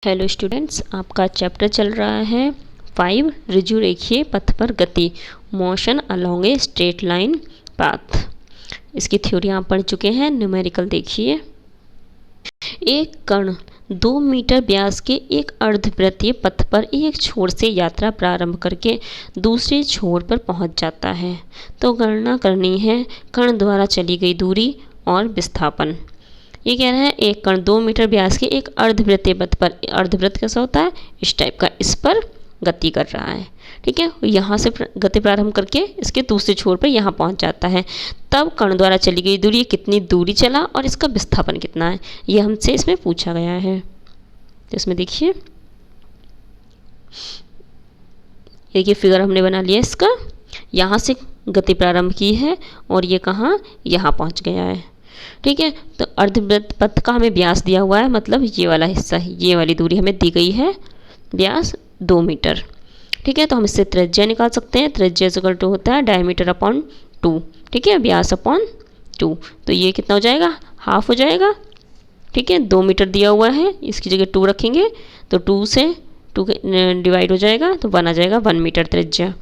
Hello students, आपका chapter चल रहा है 5 ऋजु रेखीय पथ पर गति, motion along a straight line path. इसकी थ्योरी आप पढ़ चुके हैं। न्यूमेरिकल देखिए। एक कण 2 मीटर व्यास के एक अर्धवृत्तीय पथ पर एक छोर से यात्रा प्रारंभ करके दूसरे छोर पर पहुंच जाता है, तो गणना करनी है कण द्वारा चली गई दूरी और विस्थापन। ये कह रहा है एक कण 2 मीटर व्यास के एक अर्धवृत्तीय पथ पर, अर्धवृत्त कैसा होता है, इस टाइप का, इस पर गति कर रहा है। ठीक है, यहाँ से गति प्रारंभ करके इसके दूसरे छोर पर यहाँ पहुँच जाता है। तब कण द्वारा चली गई दूरी, कितनी दूरी चला और इसका विस्थापन कितना है, ये हमसे इसमें पूछा गया है। तो इसमें देखिए, फिगर हमने बना लिया इसका। यहाँ से गति प्रारंभ की है और ये कहाँ, यहाँ पहुँच गया है। ठीक है, तो अर्धवृत्त पथ का हमें व्यास दिया हुआ है, मतलब ये वाला हिस्सा है, ये वाली दूरी हमें दी गई है, व्यास 2 मीटर। ठीक है, तो हम इससे त्रिज्या निकाल सकते हैं। त्रिज्या इक्वल टू होता है डायमीटर अपॉन 2। ठीक है, व्यास अपॉन 2, तो ये कितना हो जाएगा, हाफ हो जाएगा। ठीक है, 2 मीटर दिया हुआ है, इसकी जगह 2 रखेंगे तो 2 से 2 डिवाइड हो जाएगा, तो 1 आ जाएगा, 1 मीटर त्रिज्या।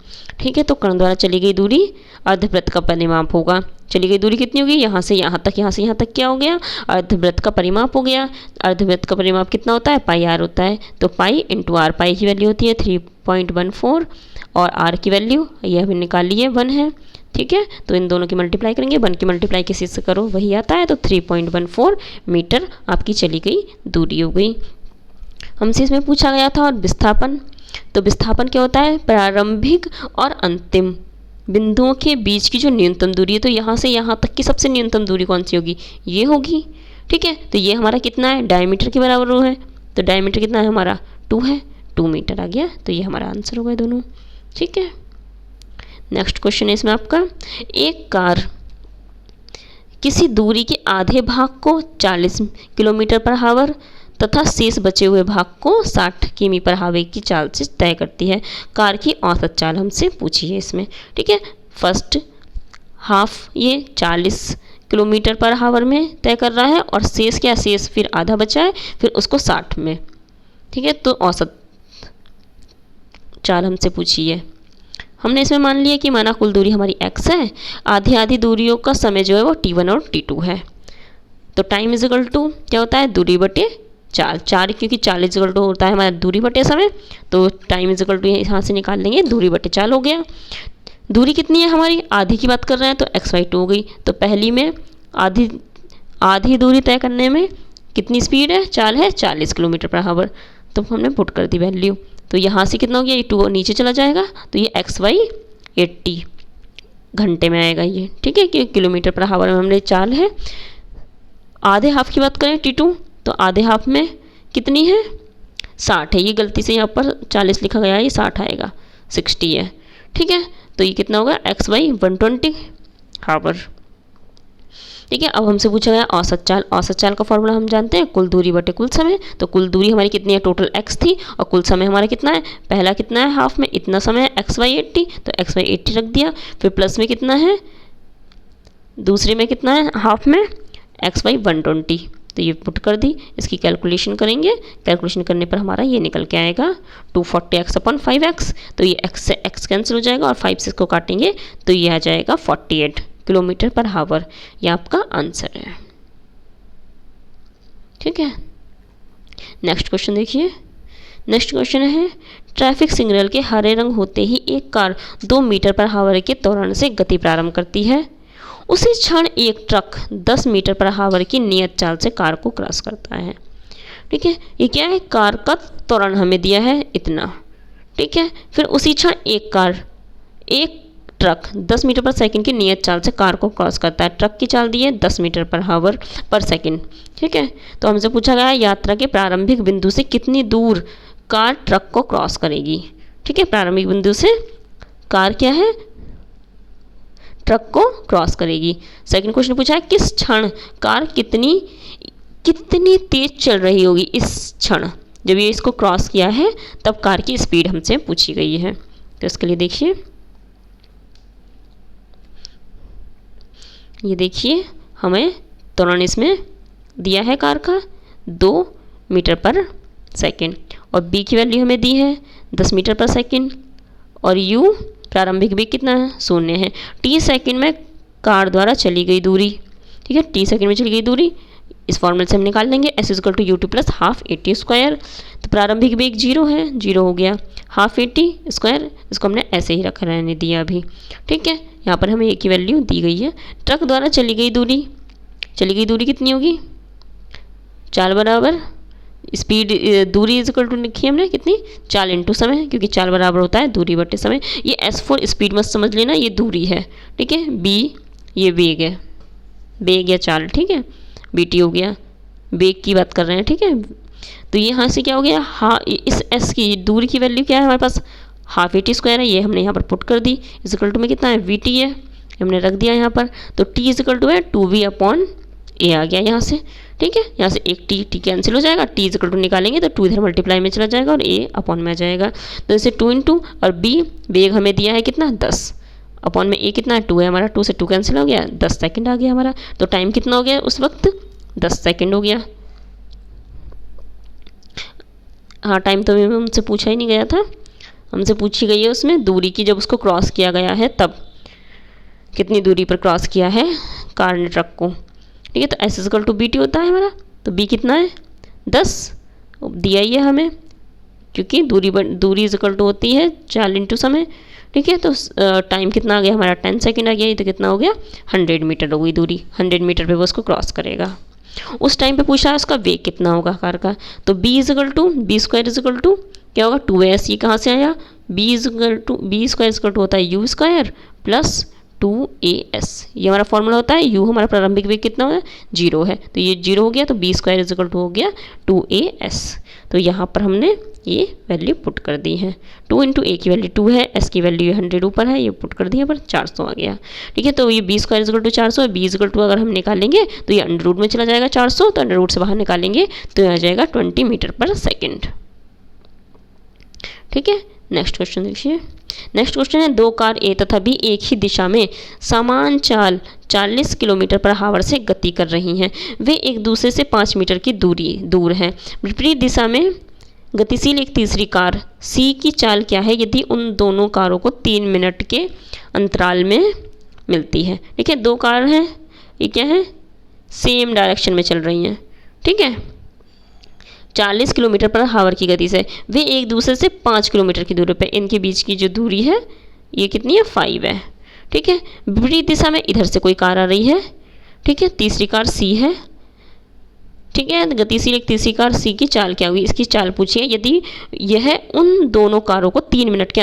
ठीक है, तो कण द्वारा चली गई दूरी अर्धवृत्त का परिमाप होगा। चली गई दूरी कितनी होगी, यहाँ से यहाँ तक, यहाँ से यहाँ तक क्या हो गया, अर्धवृत्त का परिमाप हो गया। अर्धवृत्त का परिमाप कितना होता है, पाई आर होता है, तो पाई इंटू आर, पाई की वैल्यू होती है 3.14 और आर की वैल्यू ये हमें निकाल ली है 1 है। ठीक है, तो इन दोनों की मल्टीप्लाई करेंगे, 1 की मल्टीप्लाई किसी से करो वही आता है, तो 3.14 मीटर आपकी चली गई दूरी हो गई। हमसे इसमें पूछा गया था। और विस्थापन, तो विस्थापन क्या होता है, प्रारंभिक और अंतिम बिंदुओं के बीच की जो न्यूनतम दूरी है, तो यहाँ से यहाँ तक की सबसे न्यूनतम दूरी कौन सी होगी, ये होगी। ठीक है, तो ये हमारा कितना है, डायमीटर के बराबर है, तो डायमीटर कितना है हमारा, 2 है, 2 मीटर आ गया, तो ये हमारा आंसर हो गया दोनों। ठीक है, नेक्स्ट क्वेश्चन है इसमें आपका, एक कार किसी दूरी के आधे भाग को 40 किलोमीटर पर आवर तथा शेष बचे हुए भाग को 60 किमी पर हावे की चाल से तय करती है। कार की औसत चाल हमसे पूछी है इसमें। ठीक है, फर्स्ट हाफ ये 40 किलोमीटर पर हावर में तय कर रहा है, और शेष क्या, शेष फिर आधा बचा है, फिर उसको 60 में। ठीक है, तो औसत चाल हमसे पूछी है। हमने इसमें मान लिया कि माना कुल दूरी हमारी x है, आधी आधी दूरियों का समय जो है वो t1 और t2 है। तो टाइम इज इक्वल टू क्या होता है, दूरी बटे 4, क्योंकि 40 इक्वल टू होता है हमारा दूरी बटे समय, तो टाइम इज इक्वल टू यहाँ से निकाल लेंगे, दूरी बटे 4 हो गया। दूरी कितनी है हमारी, आधी की बात कर रहे हैं, तो x/2 हो गई। तो पहली में आधी दूरी तय करने में कितनी स्पीड है, चाल है 40 किलोमीटर पर आवर, तो हमने पुट कर दी वैल्यू। तो यहाँ से कितना हो गया, ये 2 नीचे चला जाएगा, तो ये x/80 घंटे में आएगा ये। ठीक है, कि किलोमीटर पर आवर में हमने चाल है। आधे हाफ की बात करें t2, तो आधे हाफ में कितनी है, 60 है, ये गलती से यहाँ पर 40 लिखा गया है, ये 60 आएगा, 60 है। ठीक है, तो ये कितना होगा, x/120 हावर। ठीक है, अब हमसे पूछा गया औसत चाल। औसत चाल का फॉर्मूला हम जानते हैं, कुल दूरी बटे कुल समय। तो कुल दूरी हमारी कितनी है, टोटल x थी, और कुल समय हमारा कितना है, पहला कितना है हाफ में, इतना समय है, x/80, तो x/80 रख दिया। फिर प्लस में कितना है, दूसरे में कितना है हाफ में, x/120, तो ये पुट कर दी। इसकी कैलकुलेशन करेंगे, कैलकुलेशन करने पर हमारा ये निकल के आएगा 240x/5x, तो ये x से x कैंसिल हो जाएगा, और 5 से इसको काटेंगे तो ये आ जाएगा 48 किलोमीटर पर आवर। ये आपका आंसर है। ठीक है, नेक्स्ट क्वेश्चन देखिए। नेक्स्ट क्वेश्चन है, ट्रैफिक सिग्नल के हरे रंग होते ही एक कार 2 मीटर पर आवर के त्वरण से गति प्रारंभ करती है। उसी क्षण एक ट्रक 10 मीटर पर आवर की नियत चाल से कार को क्रॉस करता है। ठीक है, ये क्या है, कार का त्वरण हमें दिया है इतना। ठीक है, फिर उसी क्षण एक ट्रक 10 मीटर पर सेकंड की नियत चाल से कार को क्रॉस करता है। ट्रक की चाल दी है 10 मीटर पर आवर पर सेकंड। ठीक है, तो हमसे पूछा गया यात्रा के प्रारंभिक बिंदु से कितनी दूर कार ट्रक को क्रॉस करेगी। ठीक है, प्रारंभिक बिंदु से कार क्या है, ट्रक को क्रॉस करेगी। सेकंड क्वेश्चन पूछा है, किस क्षण कार कितनी तेज चल रही होगी। इस क्षण जब ये इसको क्रॉस किया है तब कार की स्पीड हमसे पूछी गई है। तो इसके लिए देखिए, ये देखिए हमें त्वरण इसमें दिया है कार का 2 मीटर पर सेकेंड, और बी की वैल्यू हमें दी है 10 मीटर पर सेकेंड, और यू प्रारंभिक वेग कितना है 0 है। टी सेकेंड में कार द्वारा चली गई दूरी, ठीक है, टी सेकेंड में चली गई दूरी इस फॉर्मूले से हम निकाल लेंगे s is equal to u t plus half a t square. तो प्रारंभिक वेग 0 है, 0 हो गया, हाफ ए टी स्क्वायर, इसको हमने ऐसे ही रखा रहने दिया अभी, ठीक है। यहाँ पर हमें ए की वैल्यू दी गई है। ट्रक द्वारा चली गई दूरी कितनी होगी, चाल बराबर स्पीड, दूरी इज इक्वल टू लिखी है हमने कितनी, चाल इंटू समय, क्योंकि चाल बराबर होता है दूरी बटे समय। ये S4 स्पीड मत समझ लेना, ये दूरी है, ठीक है। B ये वेग है, वेग या चाल, ठीक है, BT हो गया, वेग की बात कर रहे हैं, ठीक है। तो ये यहाँ से क्या हो गया, इस S की दूरी की वैल्यू क्या है हमारे पास, हाफ ए टी स्क्वायर है, ये हमने यहाँ पर पुट कर दी। इज इक्वल टू में कितना है VT है, हमने रख दिया यहाँ पर। तो T इज इक्वल टू है 2V अपॉन A आ गया यहाँ से, ठीक है। यहाँ से एक टी कैंसिल हो जाएगा, टी इक्वल टू निकालेंगे तो 2 इधर मल्टीप्लाई में चला जाएगा और ए अपॉन में आ जाएगा। तो इसे 2 इंटू, और बी वेग हमें दिया है कितना 10 अपॉन में ए कितना है 2 है हमारा, 2 से 2 कैंसिल हो गया, 10 सेकंड आ गया हमारा। तो टाइम कितना हो गया उस वक्त 10 सेकंड हो गया। हाँ, टाइम तो हमसे पूछा ही नहीं गया था, हमसे पूछी गई है उसमें दूरी की, जब उसको क्रॉस किया गया है तब कितनी दूरी पर क्रॉस किया है कार ने ट्रक को, ठीक है। तो s equal to b t होता है हमारा, तो बी कितना है 10 दिया ही है हमें, क्योंकि दूरी इज इक्वल टू होती है चाल इंटू समय, ठीक है। तो टाइम कितना आ गया हमारा 10 सेकेंड आ गया, ये तो कितना हो गया 100 मीटर हो गई दूरी, 100 मीटर पे वो उसको क्रॉस करेगा। उस टाइम पे पूछा है उसका वेग कितना होगा कार का, तो b square is equal to क्या होगा 2s, ये कहाँ से आया, बी स्क्वायर इक्वल टू होता है यू स्क्वायर प्लस 2as, ये हमारा फॉर्मूला होता है। u हमारा प्रारंभिक वेग कितना है 0 है, तो ये 0 हो गया, तो b square is equal to हो गया 2as। तो यहाँ पर हमने ये वैल्यू पुट कर दी है, 2 इंटू ए की वैल्यू 2 है, s की वैल्यू 100 ऊपर है, ये पुट कर दी है पर 400 आ गया, ठीक है। तो ये b square is equal to 400 है, बी इज इक्वल टू अगर हम निकालेंगे तो ये अंडर रूट में चला जाएगा 400, तो अंडर रूट से बाहर निकालेंगे तो ये आ जाएगा 20 मीटर पर सेकेंड, ठीक है। नेक्स्ट क्वेश्चन देखिए, नेक्स्ट क्वेश्चन है, 2 कार ए तथा बी एक ही दिशा में समान चाल 40 किलोमीटर पर आवर से गति कर रही हैं। वे एक दूसरे से 5 मीटर की दूर हैं। विपरीत दिशा में गतिशील एक तीसरी कार सी की चाल क्या है यदि उन दोनों कारों को 3 मिनट के अंतराल में मिलती है, ठीक है। 2 कार हैं, ये क्या है सेम डायरेक्शन में चल रही हैं, ठीक है, 40 किलोमीटर पर आवर की गति से, वे एक दूसरे से 5 किलोमीटर की दूरी पर, इनके बीच की जो दूरी है ये कितनी है 5 है, ठीक है। विपरीत दिशा में इधर से कोई कार आ रही है, ठीक है, तीसरी कार सी है, ठीक है। गतिशील एक तीसरी कार सी की चाल क्या हुई, इसकी चाल पूछिए यदि यह उन दोनों कारों को 3 मिनट के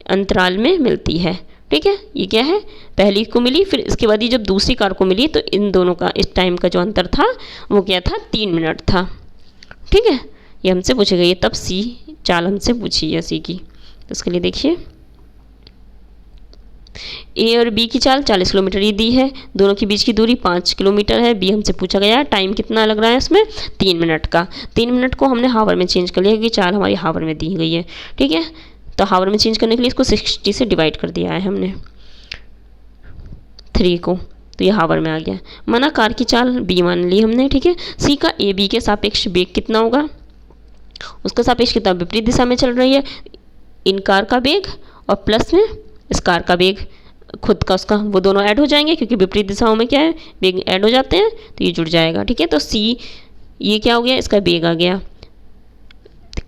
अंतराल में मिलती है, ठीक है। ये क्या है पहली को मिली, फिर इसके बाद ये जब दूसरी कार को मिली तो इन दोनों का इस टाइम का जो अंतर था वो क्या था 3 मिनट था, ठीक है। ये हमसे पूछी गई है, तब सी चाल हमसे पूछी है सी की। तो इसके लिए देखिए ए और बी की चाल 40 किलोमीटर ये दी है, दोनों के बीच की दूरी 5 किलोमीटर है। बी हमसे पूछा गया है टाइम कितना लग रहा है इसमें 3 मिनट का, 3 मिनट को हमने हावर में चेंज कर लिया क्योंकि चाल हमारी हावर में दी गई है, ठीक है। तो हावर में चेंज करने के लिए इसको 60 से डिवाइड कर दिया है हमने 3 को, तो ये हावर में आ गया। माना कार की चाल बी मान ली हमने, ठीक है। सी का ए बी के सापेक्ष वेग कितना होगा, उसका सापेक्ष कितना विपरीत दिशा में चल रही है, इन कार का वेग और प्लस में इस कार का वेग खुद का उसका, वो दोनों ऐड हो जाएंगे क्योंकि विपरीत दिशाओं में क्या है वेग ऐड हो जाते हैं, तो ये जुड़ जाएगा, ठीक है। तो सी ये क्या हो गया इसका वेग आ गया,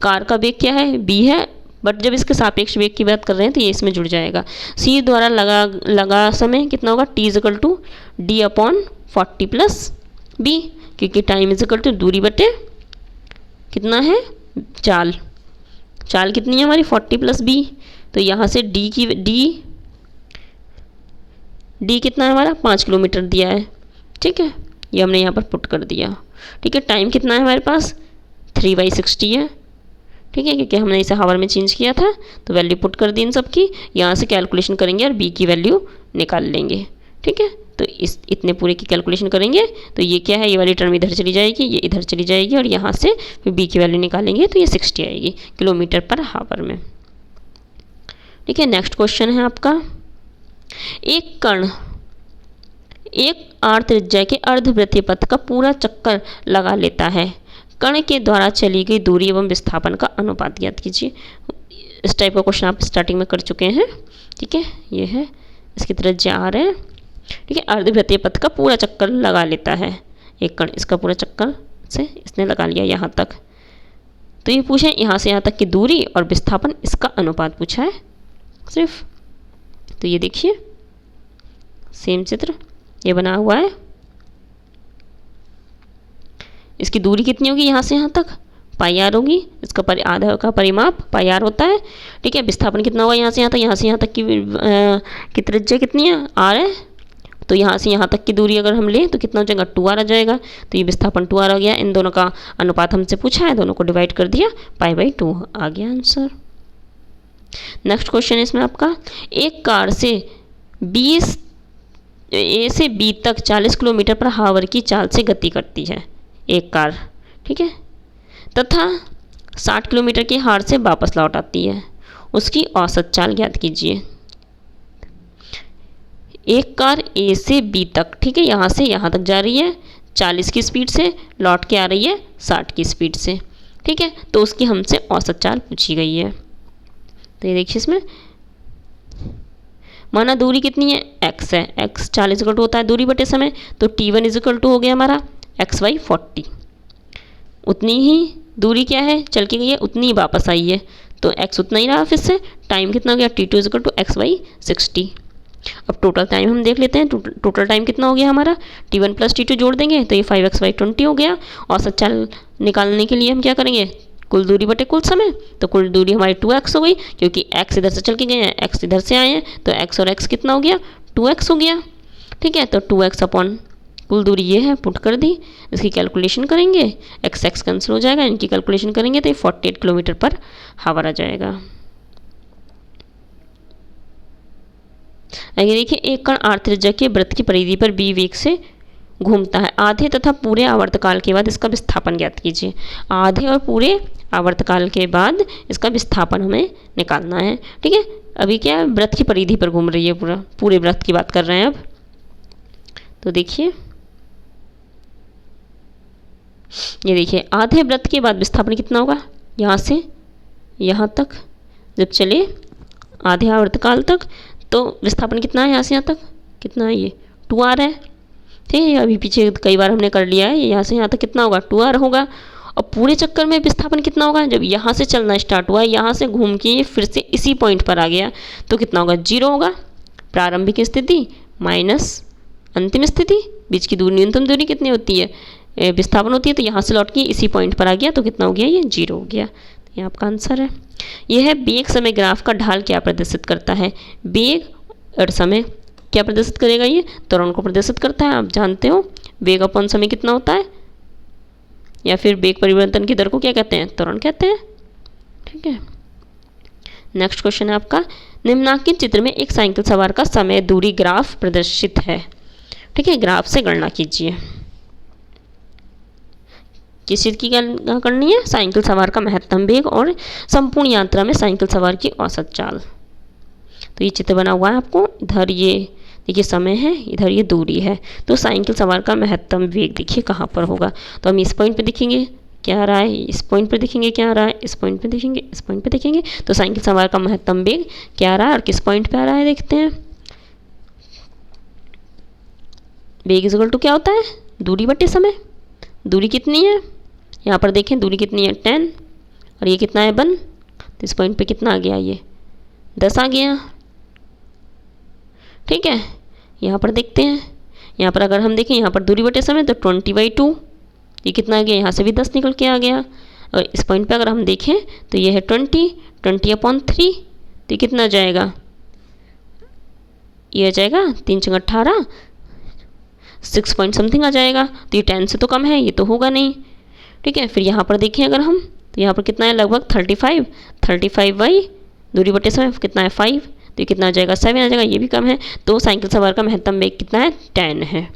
कार का वेग क्या है बी है, बट जब इसके सापेक्ष वेग की बात कर रहे हैं तो ये इसमें जुड़ जाएगा। सी द्वारा लगा समय कितना होगा t is equal to d upon 40 plus b, क्योंकि टाइम इज इक्वल टू दूरी बटे कितना है चाल कितनी है हमारी 40 प्लस बी, तो यहाँ से डी कितना है हमारा 5 किलोमीटर दिया है, ठीक है, ये हमने यहाँ पर पुट कर दिया, ठीक है। टाइम कितना है हमारे पास 3/60 है, ठीक है, क्योंकि हमने इसे हावर में चेंज किया था, तो वैल्यू पुट कर दी इन सब की, यहाँ से कैलकुलेशन करेंगे और बी की वैल्यू निकाल लेंगे, ठीक है। तो इतने पूरे की कैलकुलेशन करेंगे तो ये क्या है, ये वाली टर्म इधर चली जाएगी, ये इधर चली जाएगी और यहाँ से फिर बी की वैल्यू निकालेंगे तो ये 60 आएगी किलोमीटर पर हावर में, ठीक है। नेक्स्ट क्वेश्चन है आपका, एक कण एक r त्रिज्या के अर्धवृत्तीय पथ का पूरा चक्कर लगा लेता है, कण के द्वारा चली गई दूरी एवं विस्थापन का अनुपात ज्ञात कीजिए। इस टाइप का क्वेश्चन आप स्टार्टिंग में कर चुके हैं। ठीक है, ये है, इसकी त्रिज्या r है। ठीक है, अर्धवृत्तीय पथ का पूरा चक्कर लगा लेता है एक कण, इसका पूरा चक्कर से इसने लगा लिया यहाँ तक। तो ये पूछे यहाँ से यहाँ तक की दूरी और विस्थापन, इसका अनुपात पूछा है सिर्फ। तो ये देखिए सेम चित्र ये बना हुआ है। इसकी दूरी कितनी होगी यहाँ से यहाँ तक, पाई आर होगी। इसका आधा का परिमाप पाई आर होता है। ठीक है, विस्थापन कितना होगा यहाँ से यहाँ तक, यहाँ से यहाँ तक की त्रिज्या कितनी है, आर है। तो यहाँ से यहाँ तक की दूरी अगर हम लें तो कितना हो जाएगा, 2r आ जाएगा। तो ये विस्थापन 2r आ गया। इन दोनों का अनुपात हमसे पूछा है, दोनों को डिवाइड कर दिया, π/2 आ गया आंसर। नेक्स्ट क्वेश्चन है इसमें आपका, एक कार से A से B तक 40 किलोमीटर पर हावर की चाल से गति करती है एक कार। ठीक है, तथा 60 किलोमीटर की हार से वापस लौट आती है, उसकी औसत चाल ज्ञात कीजिए। एक कार A से B तक, ठीक है, यहाँ से यहाँ तक जा रही है 40 की स्पीड से, लौट के आ रही है 60 की स्पीड से। ठीक है, तो उसकी हमसे औसत चाल पूछी गई है। तो ये देखिए इसमें माना दूरी कितनी है, x है, x 40 इक्वल टू होता है दूरी बटे समय, तो t1 इज इक्वल टू हो गया हमारा xy 40। उतनी ही दूरी क्या है, चल के गई है, उतनी ही वापस आई है, तो x उतना ही रहा। फिर से टाइम कितना हो गया, t2 is equal to xy 60। अब टोटल टाइम हम देख लेते हैं। टोटल टाइम कितना हो गया हमारा, t1 प्लस t2 जोड़ देंगे तो ये 5xy 20 हो गया। औसत चाल निकालने के लिए हम क्या करेंगे, कुल दूरी बटे कुल समय, तो कुल दूरी हमारी 2x हो गई, क्योंकि x इधर से चल के गए हैं, x इधर से आए हैं, तो x और x कितना हो गया, 2x हो गया। ठीक है, तो 2x अपॉन कुल दूरी ये है, पुट कर दी। इसकी कैलकुलेशन करेंगे, x कैंसिल हो जाएगा, इनकी कैलकुलेशन करेंगे तो ये 48 किलोमीटर पर हावर आ जाएगा। आगे देखिए, एक कण r त्रिज्या के वृत्त की परिधि पर b वेग से घूमता है। आधे तथा पूरे आवर्तकाल के बाद इसका विस्थापन ज्ञात कीजिए। आधे और पूरे आवर्तकाल के बाद इसका विस्थापन हमें निकालना है। ठीक है, अभी क्या वृत्त की परिधि पर घूम रही है, पूरे वृत्त की बात कर रहे हैं अब। तो देखिए ये देखिए, आधे वृत्त के बाद विस्थापन कितना होगा, यहाँ से यहाँ तक जब चले आधे आवर्तकाल तक, तो विस्थापन कितना है, यहाँ से यहाँ तक कितना है, ये 2r है। ठीक है, अभी पीछे कई बार हमने कर लिया है, यहाँ से यहाँ तक कितना होगा, 2r होगा। और पूरे चक्कर में विस्थापन कितना होगा, जब यहाँ से चलना स्टार्ट हुआ, यहाँ से घूम के फिर से इसी पॉइंट पर आ गया, तो कितना होगा, 0 होगा। प्रारंभिक स्थिति माइनस अंतिम स्थिति, बीच की दूरी, न्यूनतम दूरी कितनी होती है, विस्थापन होती है, तो यहाँ से लौट के इसी पॉइंट पर आ गया, तो कितना हो गया, ये 0 हो गया। तो ये आपका आंसर है। यह है वेग समय ग्राफ का ढाल क्या प्रदर्शित करता है। वेग और समय क्या प्रदर्शित करेगा, ये त्वरण को प्रदर्शित करता है। आप जानते हो वेग अपॉन समय कितना होता है, या फिर वेग परिवर्तन की दर को क्या कहते हैं, त्वरण कहते हैं। ठीक है, नेक्स्ट क्वेश्चन है आपका, निम्नांकित चित्र में एक साइकिल सवार का समय दूरी ग्राफ प्रदर्शित है। ठीक है, ग्राफ से गणना कीजिए। किस चीज़ की गणना करनी है, साइकिल सवार का महत्तम वेग और संपूर्ण यात्रा में साइकिल सवार की औसत चाल। तो ये चित्र बना हुआ है आपको, इधर ये देखिए समय है, इधर ये दूरी है। तो साइकिल सवार का महत्तम वेग देखिए कहाँ पर होगा, तो हम इस पॉइंट पे देखेंगे क्या आ रहा है, इस पॉइंट पे देखेंगे क्या आ रहा है, इस पॉइंट पे देखेंगे, इस पॉइंट पे देखेंगे। तो साइकिल सवार का महत्तम वेग क्या आ रहा है और किस पॉइंट पे आ रहा है, देखते हैं। वेग इज इक्वल टू क्या होता है, दूरी बटे समय। दूरी कितनी है, यहाँ पर देखें दूरी कितनी है 10, और ये कितना है 1, तो इस पॉइंट पे कितना आ गया, ये 10 आ गया। ठीक है, यहाँ पर देखते हैं, यहाँ पर अगर हम देखें, यहाँ पर दूरी बटे समय तो 20/2, ये कितना आ गया, यहाँ से भी 10 निकल के आ गया। और इस पॉइंट पे अगर हम देखें तो ये है 20/3, तो ये कितना आ जाएगा, ये आ जाएगा 3 × 18, 6 पॉइंट समथिंग आ जाएगा। तो ये 10 से तो कम है, ये तो होगा नहीं। ठीक है, फिर यहाँ पर देखें अगर हम, तो यहाँ पर कितना है, लगभग 35 बाई दूरी बटे समय कितना है 5, तो ये कितना आ जाएगा 7 आ जाएगा, ये भी कम है। तो साइकिल सवार का महत्तम वेग कितना है 10 है।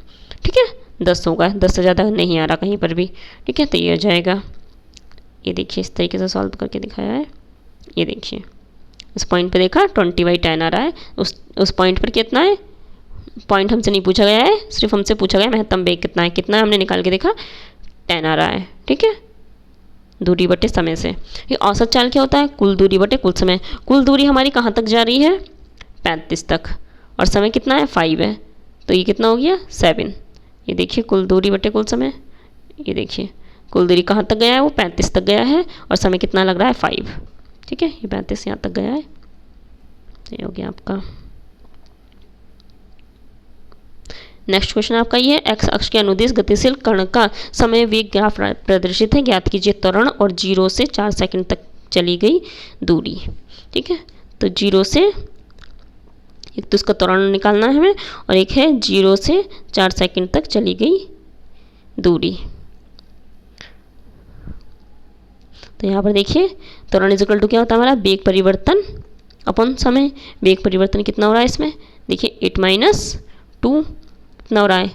ठीक है, 10 होगा, 10 से ज़्यादा नहीं आ रहा कहीं पर भी। ठीक है, तो ये आ जाएगा। ये देखिए इस तरीके से सॉल्व करके दिखाया है। ये देखिए इस पॉइंट पे देखा 20/10 आ रहा है, उस पॉइंट पर कितना है, पॉइंट हमसे नहीं पूछा गया है, सिर्फ हमसे पूछा गया महत्तम वेग कितना है, कितना हमने निकाल के देखा 10 आ रहा है। ठीक है, दूरी बटे समय से। ये औसत चाल क्या होता है? कुल दूरी बटे कुल समय। कुल दूरी हमारी कहाँ तक जा रही है? 35 तक, और समय कितना है? 5 है, तो ये कितना हो गया? 7। ये देखिए कुल दूरी बटे कुल समय, ये देखिए कुल दूरी कहाँ तक गया है? वो 35 तक गया है, और समय कितना लग रहा है? 5। ठीक है, ये 35 यहाँ तक गया है। ये हो गया आपका। नेक्स्ट क्वेश्चन आपका ये, एक्स अक्ष के अनुदिश गतिशील कण का समय वेग ग्राफ प्रदर्शित है, ज्ञात कीजिए त्वरण और 0 से 4 सेकंड तक चली गई दूरी। ठीक है, तो 0 से, एक तो इसका त्वरण निकालना है हमें, और एक है 0 से 4 सेकंड तक चली गई दूरी। तो यहाँ पर देखिए त्वरण इज इक्वल टू क्या होता है हमारा? वेग परिवर्तन अपन समय। वेग परिवर्तन कितना हो रहा है इसमें? देखिए 8 - 2 कितना हो रहा है?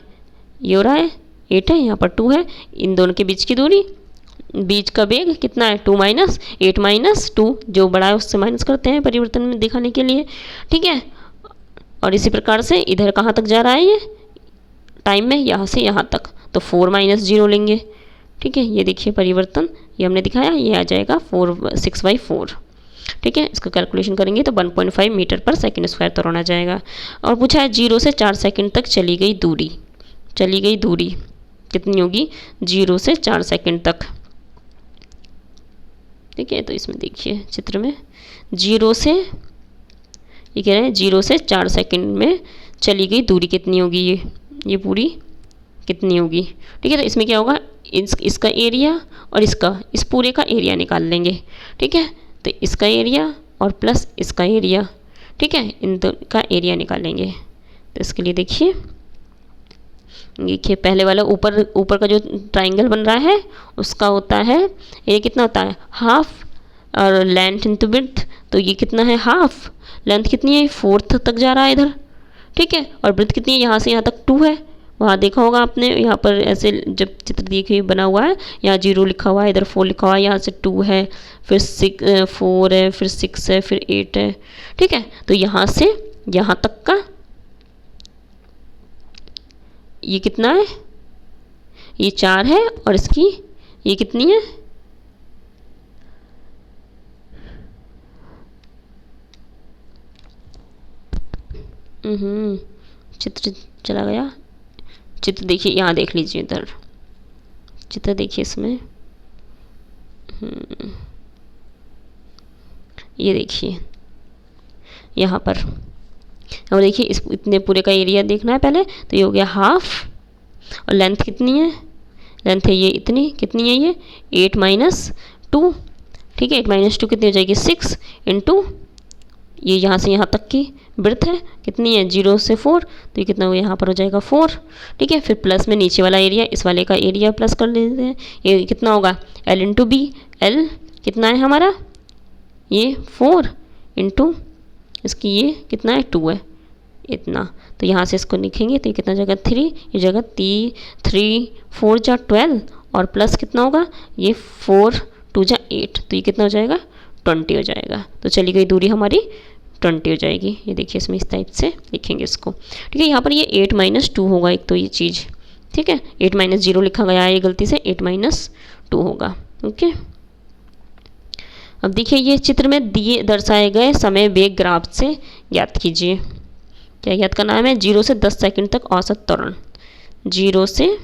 ये हो रहा है 8 है, यहाँ पर 2 है, इन दोनों के बीच की दूरी, बीच का वेग कितना है? 2 - 8 - 2, जो बड़ा है उससे माइनस करते हैं परिवर्तन में दिखाने के लिए। ठीक है, और इसी प्रकार से इधर कहाँ तक जा रहा है ये टाइम में? यहाँ से यहाँ तक, तो 4 - 0 लेंगे। ठीक है, ये देखिए परिवर्तन, ये हमने दिखाया, ये आ जाएगा 6/4। ठीक है, इसको कैलकुलेशन करेंगे तो 1.5 मीटर पर सेकंड स्क्वायर त्वरण आ जाएगा। और पूछा है 0 से 4 सेकंड तक चली गई दूरी। चली गई दूरी कितनी होगी? 0 से 4 सेकंड तक। ठीक है, तो इसमें देखिए चित्र में 0 से, ये कह रहे हैं 0 से 4 सेकंड में चली गई दूरी कितनी होगी? ये पूरी कितनी होगी? ठीक है, तो इसमें क्या होगा? इसका एरिया और इस पूरे का एरिया निकाल लेंगे। ठीक है, तो इसका एरिया और प्लस इसका एरिया, ठीक है, इन दोनों का एरिया निकालेंगे। तो इसके लिए देखिए पहले वाला ऊपर का जो ट्राइंगल बन रहा है उसका होता है, ये कितना होता है? हाफ, और लेंथ इंटू विड्थ, तो ये कितना है? हाफ। लेंथ कितनी है? 4 तक जा रहा है इधर। ठीक है, और विड्थ कितनी है? यहाँ से यहाँ तक 2 है। वहाँ देखा होगा आपने, यहाँ पर ऐसे जब चित्र देखिए बना हुआ है, यहाँ 0 लिखा हुआ है, इधर 4 लिखा हुआ है, यहाँ से 2 है, फिर 4 है, फिर 6 है, फिर 8 है। ठीक है, तो यहाँ से यहाँ तक का ये कितना है? ये 4 है, और इसकी ये कितनी है? चित्र चला गया। चित्र देखिए, यहाँ देख लीजिए, इधर चित्र देखिए इसमें, ये देखिए यहाँ पर, और देखिए इस इतने पूरे का एरिया देखना है पहले, तो ये हो गया हाफ, और लेंथ कितनी है? लेंथ है ये इतनी, कितनी है ये? 8 - 2। ठीक है, 8 - 2 कितनी हो जाएगी? 6 इंटू ये यहाँ से यहाँ तक की ब्रेथ है, कितनी है? 0 से 4, तो ये कितना हो? यहाँ पर हो जाएगा 4। ठीक है, फिर प्लस में नीचे वाला एरिया, इस वाले का एरिया प्लस कर लेते हैं, ये कितना होगा? L into B. L कितना है हमारा? ये 4 इंटू इसकी ये कितना है? 2 है, इतना। तो यहाँ से इसको लिखेंगे तो ये कितना जगह? 3, ये जगह 3 4 जा 12, और प्लस कितना होगा? ये 4 2 जा 8, तो ये कितना हो जाएगा? 20 हो जाएगा। तो चली गई दूरी हमारी 20 हो जाएगी। ये देखिए इसमें इस टाइप से लिखेंगे इसको। ठीक है, यहाँ पर ये 8 - 2 होगा एक तो ये चीज़। ठीक है, 8 - 0 लिखा गया है ये गलती से, 8 - 2 होगा। ओके, अब देखिए ये चित्र में दिए दर्शाए गए समय वेग ग्राफ से ज्ञात कीजिए। क्या ज्ञात करना है हमें? 0 से 10 सेकंड तक औसत त्वरण, 0 से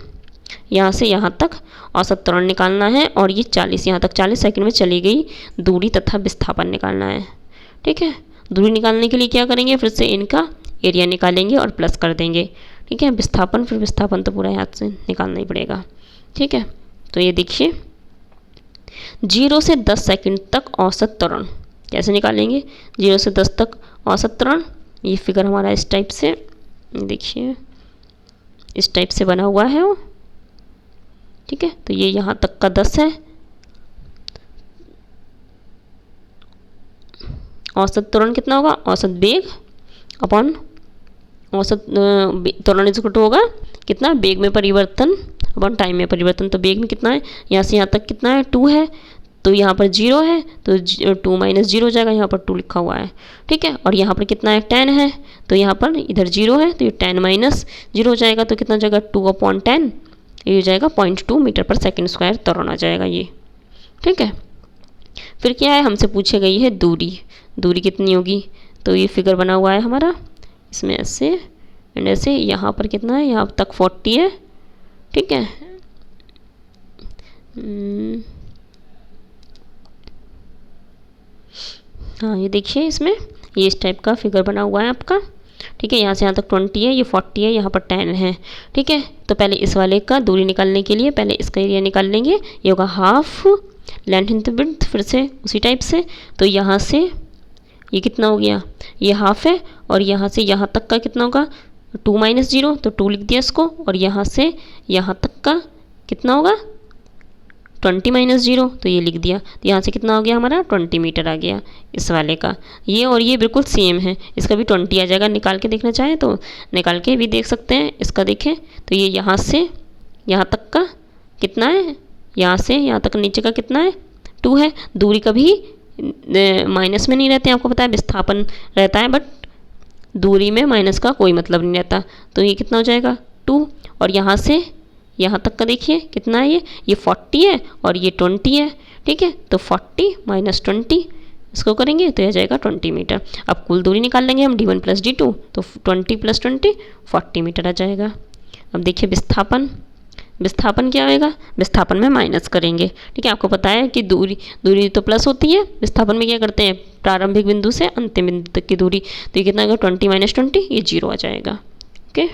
यहाँ तक औसत त्वरण निकालना है, और ये 40 यहाँ तक 40 सेकंड में चली गई दूरी तथा विस्थापन निकालना है। ठीक है, दूरी निकालने के लिए क्या करेंगे? फिर से इनका एरिया निकालेंगे और प्लस कर देंगे। ठीक है, विस्थापन, फिर विस्थापन तो पूरा हाथ से निकालना ही पड़ेगा। ठीक है, तो ये देखिए 0 से 10 सेकंड तक औसत त्वरण कैसे निकालेंगे? 0 से 10 तक औसत त्वरण, ये फिगर हमारा इस टाइप से, देखिए इस टाइप से बना हुआ है वो। ठीक है, तो ये यहाँ तक का 10 है, औसत त्वरण कितना होगा? औसत वेग अपॉन औसत त्वरण इज इक्वल टू होगा कितना? वेग में परिवर्तन अपॉन टाइम में परिवर्तन। तो वेग में कितना है? यहाँ से यहाँ तक कितना है? 2 है, तो यहाँ पर 0 है, तो 2 - 0 हो जाएगा, यहाँ पर 2 लिखा हुआ है। ठीक है, और यहाँ पर कितना है? 10 है, तो यहाँ पर इधर 0 है, तो ये 10 - 0 हो जाएगा, तो कितना जगह? 2/10, ये हो जाएगा 0.2 मीटर पर सेकंड स्क्वायर त्वरण आ जाएगा ये। ठीक है। फिर क्या है, हमसे पूछे गई है दूरी, दूरी कितनी होगी। तो ये फिगर बना हुआ है हमारा, इसमें ऐसे एंड ऐसे, यहाँ पर कितना है, यहाँ तक 40 है, ठीक है। हाँ ये देखिए, इसमें ये इस टाइप का फिगर बना हुआ है आपका, ठीक है। यहाँ से यहाँ तक 20 है, ये 40 है, यहाँ पर 10 है, ठीक है। तो पहले इस वाले का दूरी निकालने के लिए पहले इसका एरिया निकाल लेंगे। ये होगा हाफ लेंथ इंटू विड्थ, फिर से उसी टाइप से। तो यहाँ से ये कितना हो गया, ये हाफ है, और यहाँ से यहाँ तक का कितना होगा 2 - 0, तो 2 लिख दिया इसको। और यहाँ से यहाँ तक का कितना होगा 20 - 0, तो ये लिख दिया। तो यहाँ से कितना हो गया हमारा 20 मीटर आ गया इस वाले का। ये और ये बिल्कुल सेम है, इसका भी 20 आ जाएगा। निकाल के देखना चाहें तो निकाल के भी देख सकते हैं। इसका देखें तो ये यहाँ से यहाँ तक का कितना है, यहाँ से यहाँ तक नीचे का कितना है 2 है। दूरी कभी माइनस में नहीं रहते हैं, आपको पता है, विस्थापन रहता है, बट दूरी में माइनस का कोई मतलब नहीं रहता। तो ये कितना हो जाएगा 2, और यहाँ से यहाँ तक का देखिए कितना है, ये 40 है और ये 20 है, ठीक है। तो 40 - 20 इसको करेंगे तो यह जाएगा 20 मीटर। अब कुल दूरी निकाल लेंगे हम d1 + d2, तो 20 + 20 40 मीटर आ जाएगा। अब देखिए विस्थापन, विस्थापन क्या होएगा, विस्थापन में माइनस करेंगे, ठीक है। आपको पता है कि दूरी तो प्लस होती है, विस्थापन में क्या करते हैं, प्रारंभिक बिंदु से अंतिम बिंदु तक की दूरी। तो ये कितना होगा 20 - 20, ये 0 आ जाएगा, ओके।